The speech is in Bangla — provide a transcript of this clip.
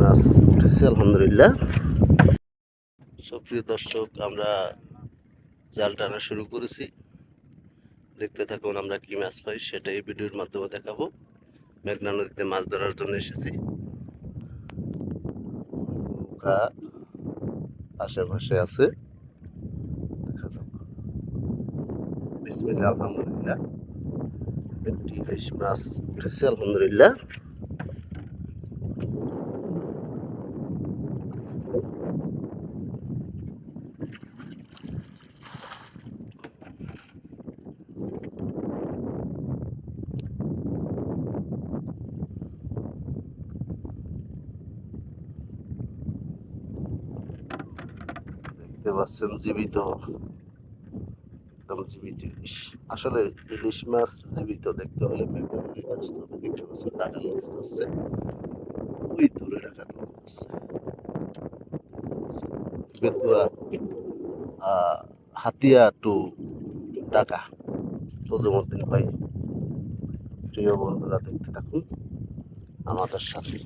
মাছ উঠেছে আলহামদুলিল্লাহ। সুপ্রিয় দর্শক, আমরা জাল টানা শুরু করেছি। দেখতে থাকুন আমরা কি মাছ পাই, সেটা এই ভিডিওর মাধ্যমে দেখাবো। মেঘনা নদীতে মাছ ধরার জন্য এসেছি। নৌকা আশেপাশে আছে, দেখা যাক। বিসমিল্লাহ, আলহামদুলিল্লাহ। একটি ইলিশ মাছ উঠেছে আলহামদুলিল্লাহ। দেখতে পাচ্ছেন জীবিত, একদম জীবিত ইলিশ। আসলে ইলিশ মাছ জীবিত দেখতে হলে মেঘনা নদীতে আসতে হবে। দেখতে পাচ্ছেন টাটা লঞ্চ যাচ্ছে, ওই দূরে টাটা লঞ্চ যাচ্ছে। বেতুয়া হাতিয়া টু ঢাকা। তজুমুদ্দিন ভাই, প্রিয় বন্ধুরা, দেখতে থাকুন আমাদের সাথে।